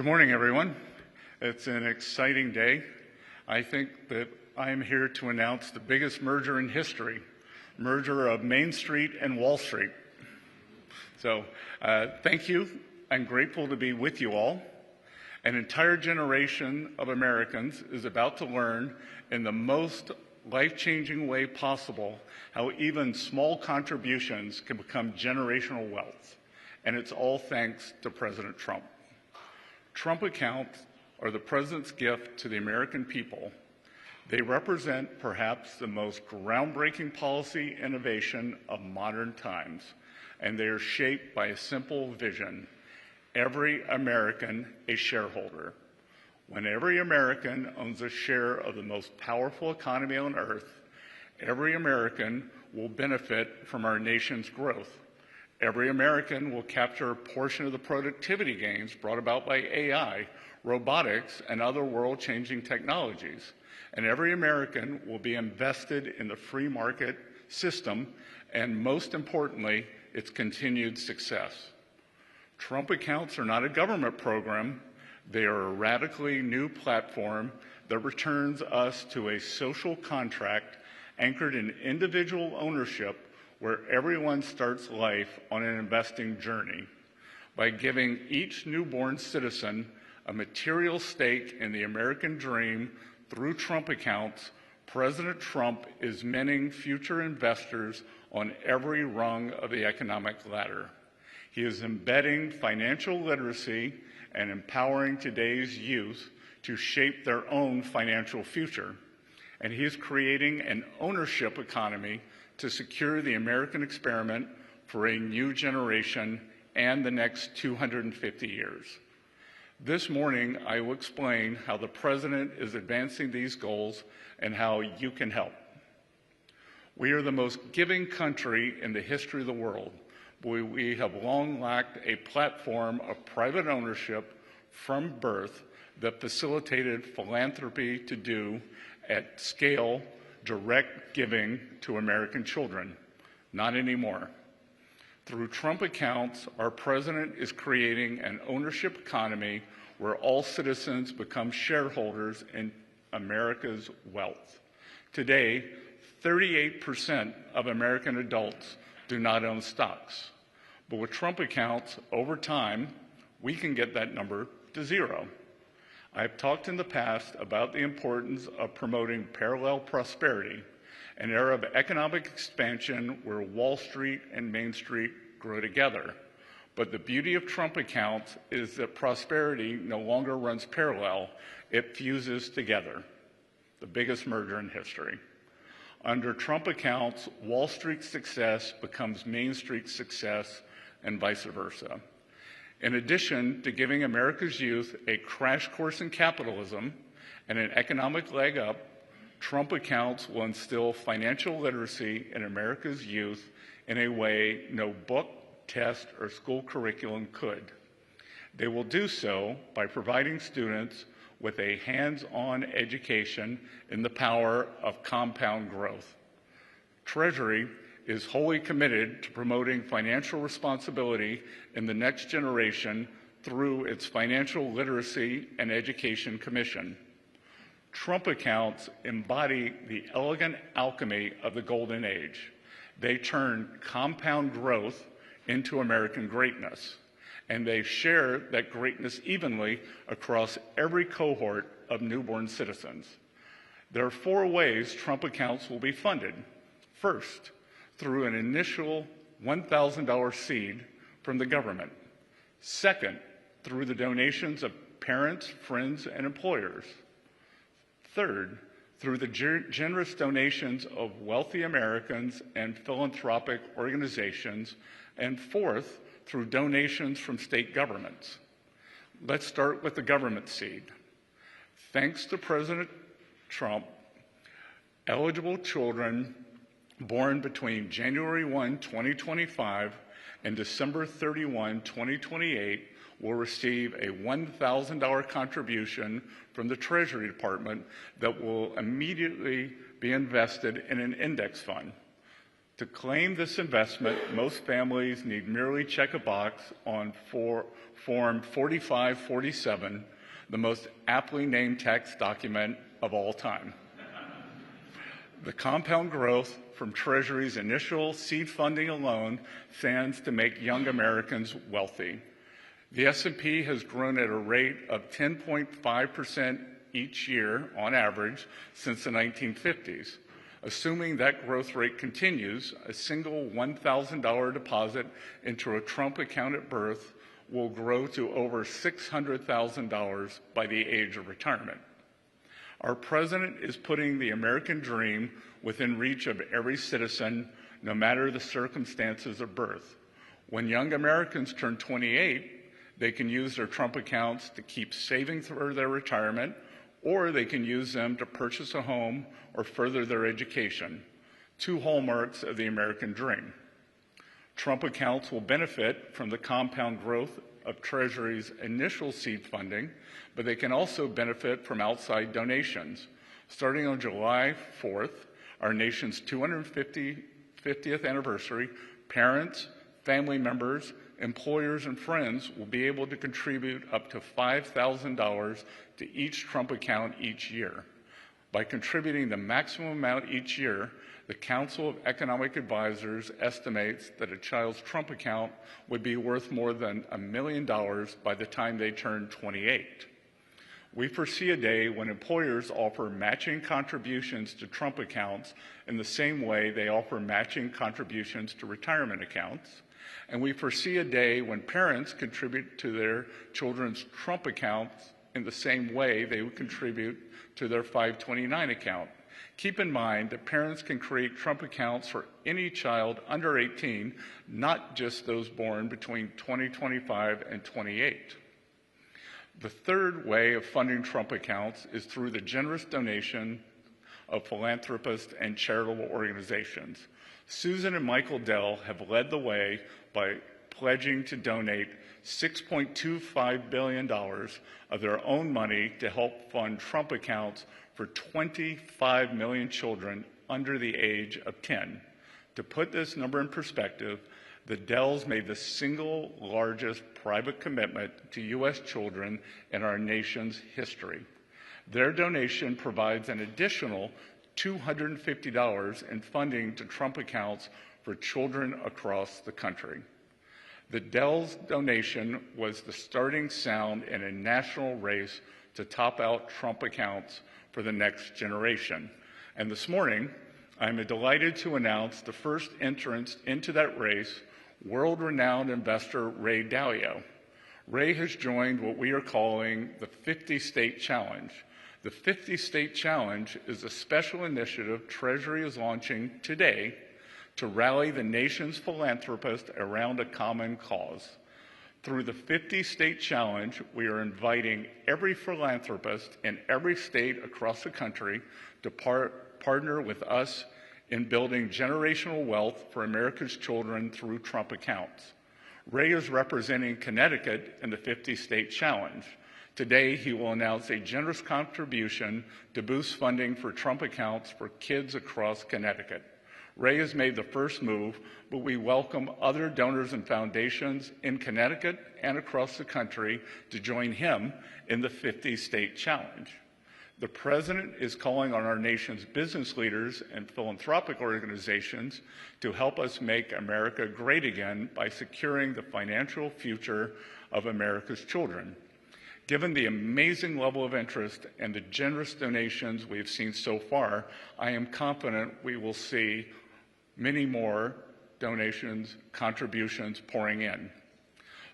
Good morning, everyone. It's an exciting day. I think that I am here to announce the biggest merger in history, merger of Main Street and Wall Street. So thank you. I'm grateful to be with you all. An entire generation of Americans is about to learn in the most life-changing way possible how even small contributions can become generational wealth. And it's all thanks to President Trump. Trump accounts are the president's gift to the American people. They represent perhaps the most groundbreaking policy innovation of modern times, and they are shaped by a simple vision: every American a shareholder. When every American owns a share of the most powerful economy on earth, every American will benefit from our nation's growth. Every American will capture a portion of the productivity gains brought about by AI, robotics, and other world-changing technologies. And every American will be invested in the free market system and, most importantly, its continued success. Trump accounts are not a government program. They are a radically new platform that returns us to a social contract anchored in individual ownership, where everyone starts life on an investing journey. By giving each newborn citizen a material stake in the American dream through Trump accounts, President Trump is minting future investors on every rung of the economic ladder. He is embedding financial literacy and empowering today's youth to shape their own financial future. And he is creating an ownership economy to secure the American experiment for a new generation and the next 250 years. This morning, I will explain how the President is advancing these goals and how you can help. We are the most giving country in the history of the world. We have long lacked a platform of private ownership from birth that facilitated philanthropy to do at scale direct giving to American children. Not anymore. Through Trump accounts, our president is creating an ownership economy where all citizens become shareholders in America's wealth. Today, 38% of American adults do not own stocks. But with Trump accounts, over time, we can get that number to zero. I've talked in the past about the importance of promoting parallel prosperity, an era of economic expansion where Wall Street and Main Street grow together. But the beauty of Trump accounts is that prosperity no longer runs parallel, it fuses together. The biggest merger in history. Under Trump accounts, Wall Street's success becomes Main Street's success, and vice versa. In addition to giving America's youth a crash course in capitalism and an economic leg up, Trump accounts will instill financial literacy in America's youth in a way no book, test, or school curriculum could. They will do so by providing students with a hands-on education in the power of compound growth. Treasury is wholly committed to promoting financial responsibility in the next generation through its Financial Literacy and Education Commission. Trump accounts embody the elegant alchemy of the golden age. They turn compound growth into American greatness, and they share that greatness evenly across every cohort of newborn citizens. There are 4 ways Trump accounts will be funded. First, through an initial $1,000 seed from the government. Second, through the donations of parents, friends, and employers. Third, through the generous donations of wealthy Americans and philanthropic organizations. And fourth, through donations from state governments. Let's start with the government seed. Thanks to President Trump, eligible children born between January 1, 2025 and December 31, 2028 will receive a $1,000 contribution from the Treasury Department that will immediately be invested in an index fund. To claim this investment, most families need merely check a box on Form 4547, the most aptly named tax document of all time. The compound growth from Treasury's initial seed funding alone stands to make young Americans wealthy. The S&P has grown at a rate of 10.5% each year on average since the 1950s. Assuming that growth rate continues, a single $1,000 deposit into a Trump account at birth will grow to over $600,000 by the age of retirement. Our president is putting the American dream within reach of every citizen, no matter the circumstances of birth. When young Americans turn 28, they can use their Trump accounts to keep saving for their retirement, or they can use them to purchase a home or further their education, two hallmarks of the American dream. Trump accounts will benefit from the compound growth of Treasury's initial seed funding, but they can also benefit from outside donations. Starting on July 4th, our nation's 250th anniversary, parents, family members, employers, and friends will be able to contribute up to $5,000 to each Trump account each year. By contributing the maximum amount each year, the Council of Economic Advisors estimates that a child's Trump account would be worth more than $1 million by the time they turn 28. We foresee a day when employers offer matching contributions to Trump accounts in the same way they offer matching contributions to retirement accounts. And we foresee a day when parents contribute to their children's Trump accounts in the same way they would contribute to their 529 account. Keep in mind that parents can create Trump accounts for any child under 18, not just those born between 2025 and 28. The third way of funding Trump accounts is through the generous donation of philanthropists and charitable organizations. Susan and Michael Dell have led the way by pledging to donate $6.25 billion of their own money to help fund Trump accounts for 25 million children under the age of 10. To put this number in perspective, the Dells made the single largest private commitment to U.S. children in our nation's history. Their donation provides an additional $250 in funding to Trump accounts for children across the country. The Dells donation was the starting sound in a national race to top out Trump accounts for the next generation. And this morning, I'm delighted to announce the first entrance into that race, world-renowned investor Ray Dalio. Ray has joined what we are calling the 50-State Challenge. The 50-State Challenge is a special initiative Treasury is launching today to rally the nation's philanthropists around a common cause. Through the 50-State Challenge, we are inviting every philanthropist in every state across the country to partner with us in building generational wealth for America's children through Trump accounts. Ray is representing Connecticut in the 50-State Challenge. Today, he will announce a generous contribution to boost funding for Trump accounts for kids across Connecticut. Ray has made the first move, but we welcome other donors and foundations in Connecticut and across the country to join him in the 50-State Challenge. The President is calling on our nation's business leaders and philanthropic organizations to help us make America great again by securing the financial future of America's children. Given the amazing level of interest and the generous donations we've seen so far, I am confident we will see many more donations, contributions pouring in.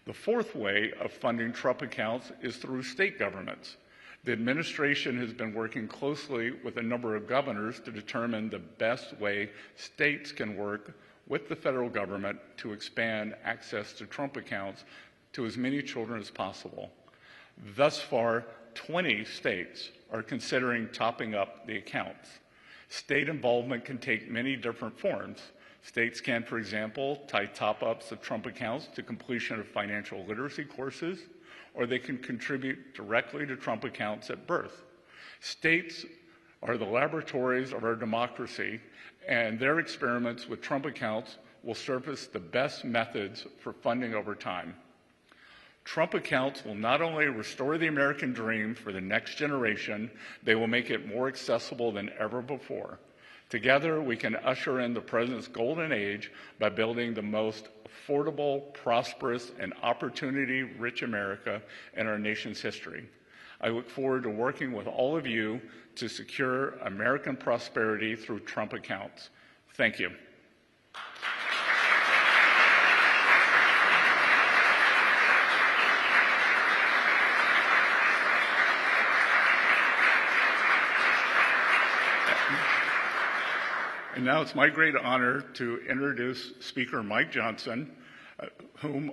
The fourth way of funding Trump accounts is through state governments. The administration has been working closely with a number of governors to determine the best way states can work with the federal government to expand access to Trump accounts to as many children as possible. Thus far, 20 states are considering topping up the accounts. State involvement can take many different forms. States can, for example, tie top-ups of Trump accounts to completion of financial literacy courses, or they can contribute directly to Trump accounts at birth. States are the laboratories of our democracy, and their experiments with Trump accounts will surface the best methods for funding over time. Trump accounts will not only restore the American dream for the next generation, they will make it more accessible than ever before. Together, we can usher in the President's golden age by building the most affordable, prosperous, and opportunity-rich America in our nation's history. I look forward to working with all of you to secure American prosperity through Trump accounts. Thank you. And now it's my great honor to introduce Speaker Mike Johnson, whom,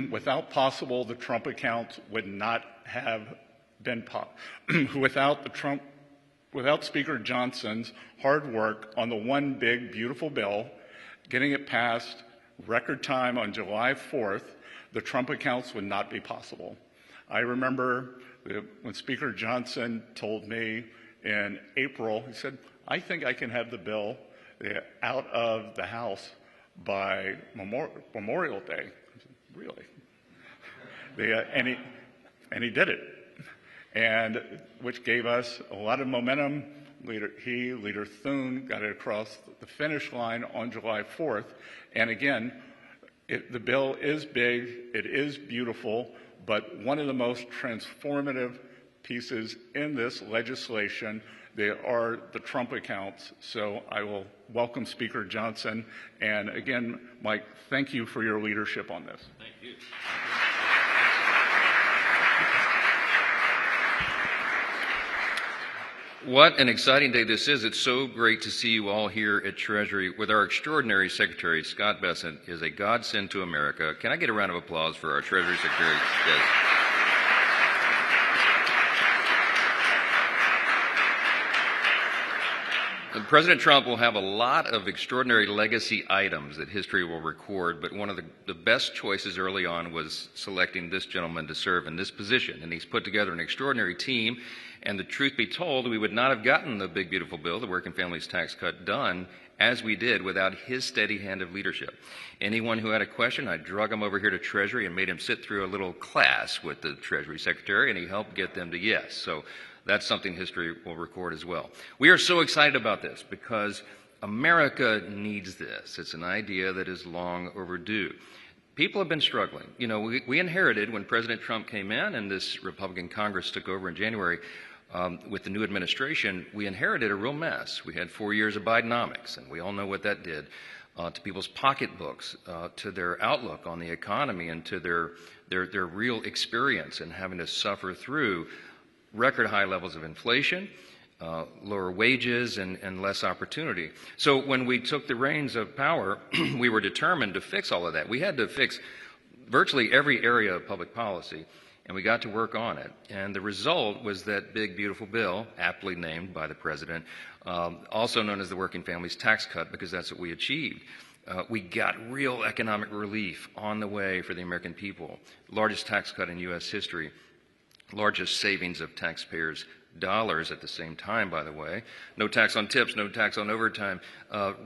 without possible, the Trump accounts would not have been without Speaker Johnson's hard work on the one big, beautiful bill, getting it passed record time on July 4th, the Trump accounts would not be possible. I remember when Speaker Johnson told me in April, he said, I think I can have the bill out of the House by Memorial Day. I said, really? And he did it, and which gave us a lot of momentum. Leader Thune got it across the finish line on July 4th. And again, the bill is big, it is beautiful, but one of the most transformative pieces in this legislation, they are the Trump accounts. So I will welcome Speaker Johnson. And again, Mike, thank you for your leadership on this. Thank you. What an exciting day this is. It's so great to see you all here at Treasury with our extraordinary Secretary. Scott Bessent is a godsend to America. Can I get a round of applause for our Treasury Secretary? Yes. President Trump will have a lot of extraordinary legacy items that history will record, but one of the best choices early on was selecting this gentleman to serve in this position. And he's put together an extraordinary team, and the truth be told, we would not have gotten the big, beautiful bill, the Working Families Tax Cut, done as we did without his steady hand of leadership. Anyone who had a question, I drug him over here to Treasury and made him sit through a little class with the Treasury Secretary, and he helped get them to yes. So that's something history will record as well. We are so excited about this because America needs this. It's an idea that is long overdue. People have been struggling. You know, we inherited when President Trump came in and this Republican Congress took over in January with the new administration, we inherited a real mess. We had 4 years of Bidenomics, and we all know what that did to people's pocketbooks, to their outlook on the economy, and to their real experience in having to suffer through record high levels of inflation, lower wages, and less opportunity. So when we took the reins of power, we were determined to fix all of that. We had to fix virtually every area of public policy, and we got to work on it. And the result was that big, beautiful bill, aptly named by the president, also known as the Working Families Tax Cut, because that's what we achieved. We got real economic relief on the way for the American people. Largest tax cut in U.S. history. Largest savings of taxpayers' dollars at the same time, by the way. No tax on tips, no tax on overtime,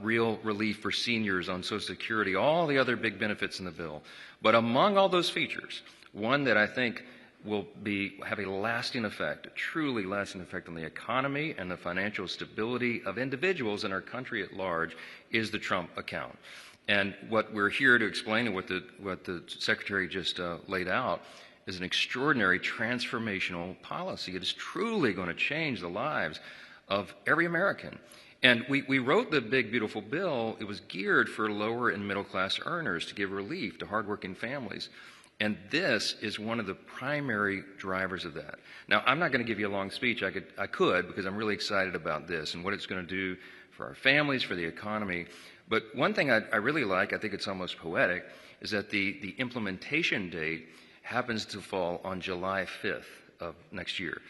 real relief for seniors on Social Security, all the other big benefits in the bill. But among all those features, one that I think will have a lasting effect, a truly lasting effect on the economy and the financial stability of individuals in our country at large, is the Trump account. And what we're here to explain, and what the Secretary just laid out, is an extraordinary transformational policy. It is truly going to change the lives of every American. And we wrote the big, beautiful bill. It was geared for lower and middle class earners to give relief to hardworking families. And this is one of the primary drivers of that. Now, I'm not going to give you a long speech. I could, because I'm really excited about this and what it's going to do for our families, for the economy. But one thing I really like, I think it's almost poetic, is that the implementation date happens to fall on July 5th of next year,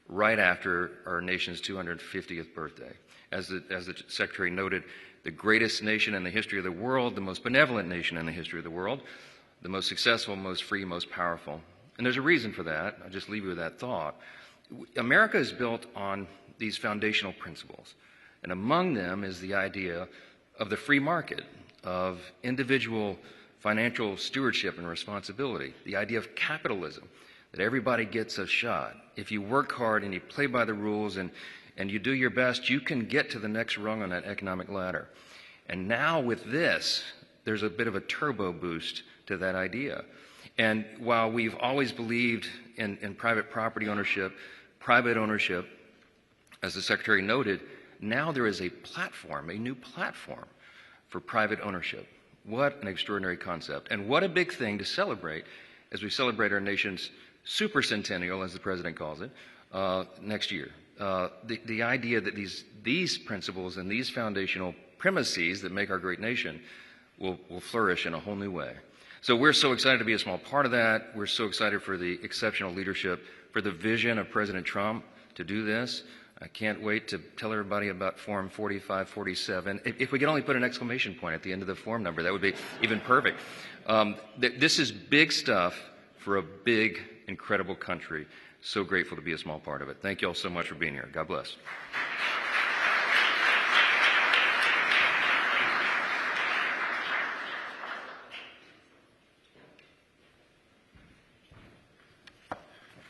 right after our nation's 250th birthday. As the Secretary noted, the greatest nation in the history of the world, the most benevolent nation in the history of the world, the most successful, most free, most powerful. And there's a reason for that. I'll just leave you with that thought. America is built on these foundational principles. And among them is the idea of the free market, of individual financial stewardship and responsibility, the idea of capitalism, that everybody gets a shot. If you work hard and you play by the rules and you do your best, you can get to the next rung on that economic ladder. And now with this, there's a bit of a turbo boost to that idea. And while we've always believed in private property ownership, private ownership, as the Secretary noted, now there is a platform, a new platform for private ownership. What an extraordinary concept. And what a big thing to celebrate as we celebrate our nation's supercentennial, as the President calls it, next year. The idea that these principles and these foundational premises that make our great nation will flourish in a whole new way. So we're so excited to be a small part of that. We're so excited for the exceptional leadership, for the vision of President Trump to do this. I can't wait to tell everybody about Form 4547. If we could only put an exclamation point at the end of the form number, that would be even perfect. This is big stuff for a big, incredible country. So grateful to be a small part of it. Thank you all so much for being here. God bless.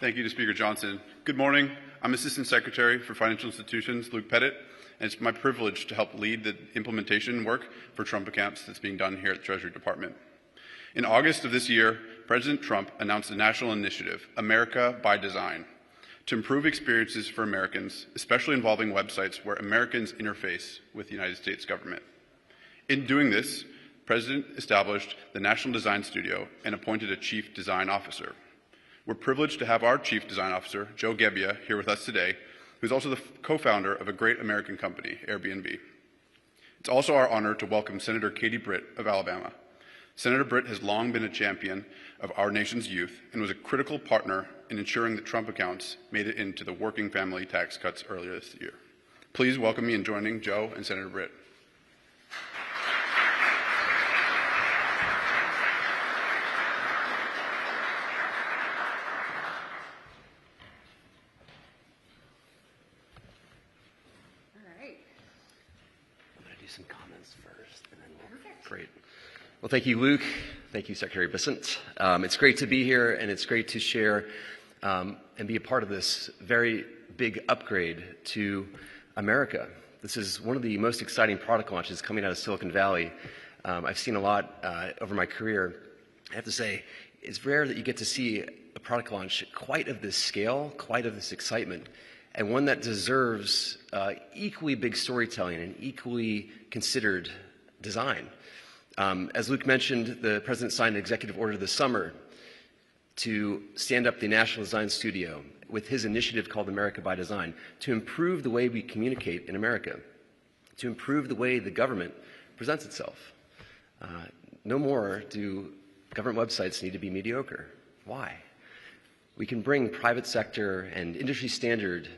Thank you to Speaker Johnson. Good morning. I'm Assistant Secretary for Financial Institutions, Luke Pettit, and it's my privilege to help lead the implementation work for Trump accounts that's being done here at the Treasury Department. In August of this year, President Trump announced a national initiative, America by Design, to improve experiences for Americans, especially involving websites where Americans interface with the United States government. In doing this, the President established the National Design Studio and appointed a Chief Design Officer. We're privileged to have our Chief Design Officer, Joe Gebbia, here with us today, who's also the co-founder of a great American company, Airbnb. It's also our honor to welcome Senator Katie Britt of Alabama. Senator Britt has long been a champion of our nation's youth and was a critical partner in ensuring that Trump accounts made it into the working family tax cuts earlier this year. Please welcome me in joining Joe and Senator Britt. Some comments first, and then great. Well, thank you, Luke. Thank you, Secretary Bessent. It's great to be here, and it's great to share and be a part of this very big upgrade to America. This is one of the most exciting product launches coming out of Silicon Valley. I've seen a lot over my career. I have to say, it's rare that you get to see a product launch quite of this scale, quite of this excitement, and one that deserves equally big storytelling and equally considered design. As Luke mentioned, the President signed an executive order this summer to stand up the National Design Studio with his initiative called America by Design to improve the way we communicate in America, to improve the way the government presents itself. No more do government websites need to be mediocre. Why? We can bring private sector and industry standard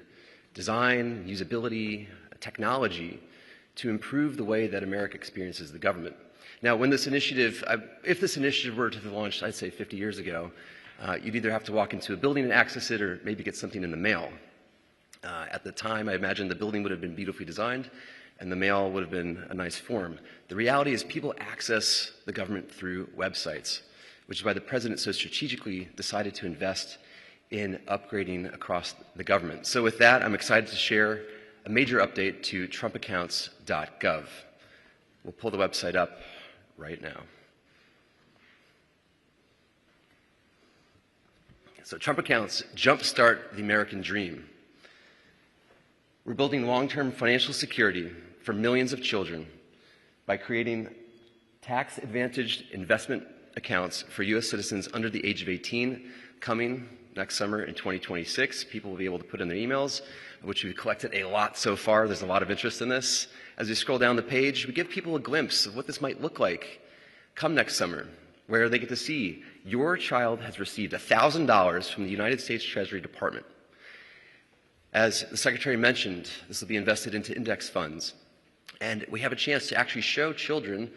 design, usability, technology to improve the way that America experiences the government. Now, when this initiative, if this initiative were to be launched, I'd say 50 years ago, you'd either have to walk into a building and access it or maybe get something in the mail. At the time, I imagine the building would have been beautifully designed and the mail would have been a nice form. The reality is people access the government through websites, which is why the President so strategically decided to invest in upgrading across the government. So with that, I'm excited to share a major update to trumpaccounts.gov. We'll pull the website up right now. So Trump accounts jumpstart the American dream. We're building long-term financial security for millions of children by creating tax-advantaged investment accounts for U.S. citizens under the age of 18 coming next summer in 2026. People will be able to put in their emails, which we've collected a lot so far. There's a lot of interest in this. As we scroll down the page, we give people a glimpse of what this might look like come next summer, where they get to see your child has received $1,000 from the United States Treasury Department. As the Secretary mentioned, this will be invested into index funds. And we have a chance to actually show children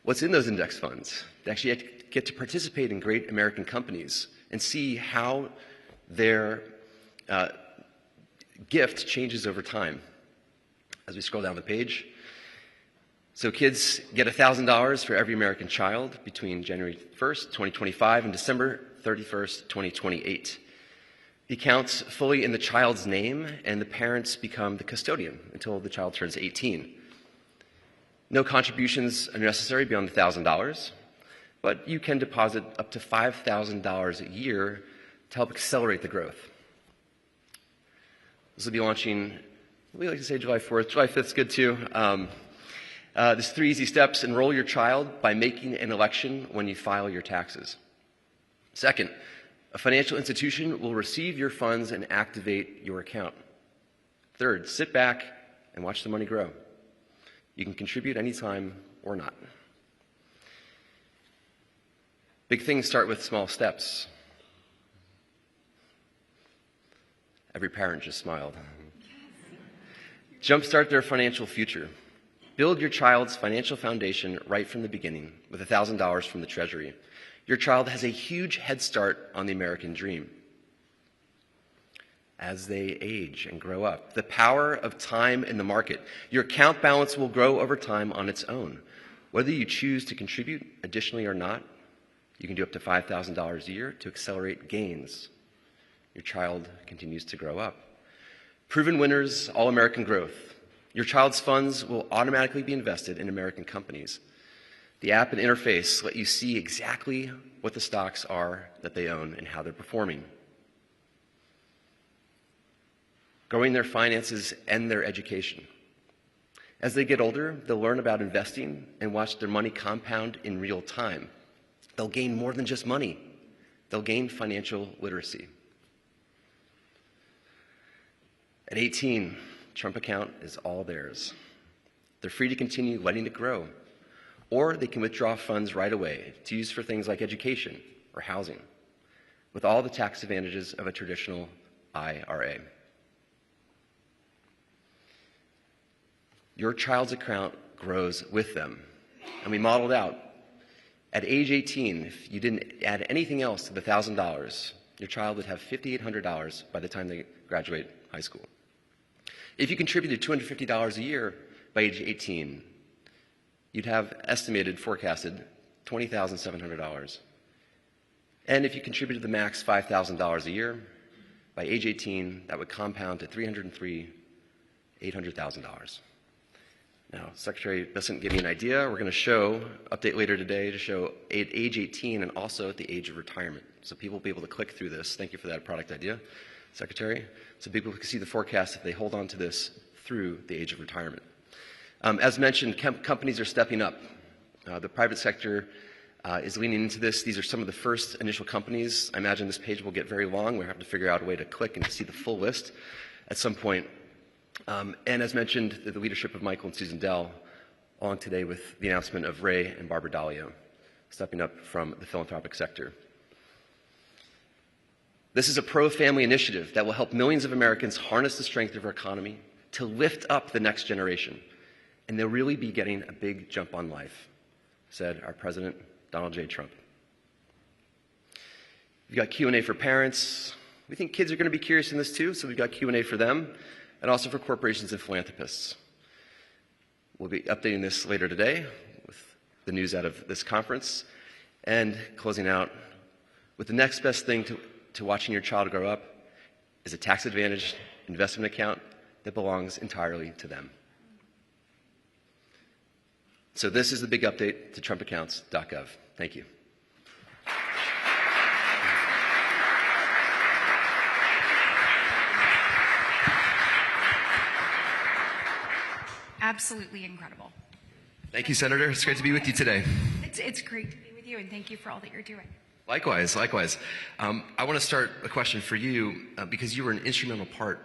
what's in those index funds. They actually get to participate in great American companies and see how their gift changes over time. As we scroll down the page, So kids get $1,000 for every American child between January 1st, 2025 and December 31st, 2028. The account's fully in the child's name, and the parents become the custodian until the child turns 18. No contributions are necessary beyond $1,000, but you can deposit up to $5,000 a year to help accelerate the growth. This will be launching, we like to say July 4th. July 5th is good too. There's 3 easy steps. Enroll your child by making an election when you file your taxes. Second, a financial institution will receive your funds and activate your account. Third, sit back and watch the money grow. You can contribute anytime or not. Big things start with small steps. Every parent just smiled. Jumpstart their financial future. Build your child's financial foundation right from the beginning with $1,000 from the Treasury. Your child has a huge head start on the American dream. As they age and grow up, the power of time in the market. Your account balance will grow over time on its own. Whether you choose to contribute additionally or not, you can do up to $5,000 a year to accelerate gains. Your child continues to grow up. Proven winners, all-American growth. Your child's funds will automatically be invested in American companies. The app and interface let you see exactly what the stocks are that they own and how they're performing. Growing their finances and their education. As they get older, they'll learn about investing and watch their money compound in real time. They'll gain more than just money. They'll gain financial literacy. At 18, Trump account is all theirs. They're free to continue letting it grow, or they can withdraw funds right away to use for things like education or housing, with all the tax advantages of a traditional IRA. Your child's account grows with them, and we modeled out. At age 18, if you didn't add anything else to the $1,000, your child would have $5,800 by the time they graduate high school. If you contributed $250 a year by age 18, you'd have estimated, forecasted, $20,700. And if you contributed the max $5,000 a year, by age 18, that would compound to $800,000. Now, Secretary Bessent gave me an idea. We're going to show, update later today, to show at age 18 and also at the age of retirement. So people will be able to click through this. Thank you for that product idea, Secretary. So people can see the forecast if they hold on to this through the age of retirement. As mentioned, companies are stepping up. The private sector is leaning into this. These are some of the first initial companies. I imagine this page will get very long. We'll have to figure out a way to click and see the full list at some point. And as mentioned, the leadership of Michael and Susan Dell, along today with the announcement of Ray and Barbara Dalio, stepping up from the philanthropic sector. This is a pro-family initiative that will help millions of Americans harness the strength of our economy to lift up the next generation. And they'll really be getting a big jump on life, said our President, Donald J. Trump. We've got Q&A for parents. We think kids are going to be curious in this too, so we've got Q&A for them, and also for corporations and philanthropists. We'll be updating this later today with the news out of this conference, and closing out with the next best thing to watching your child grow up is a tax-advantaged investment account that belongs entirely to them. So this is the big update to trumpaccounts.gov. Thank you. Absolutely incredible. Thank you, Senator. It's great to be with you today. It's great to be with you, and thank you for all that you're doing. Likewise, likewise. I want to start a question for you because you were an instrumental part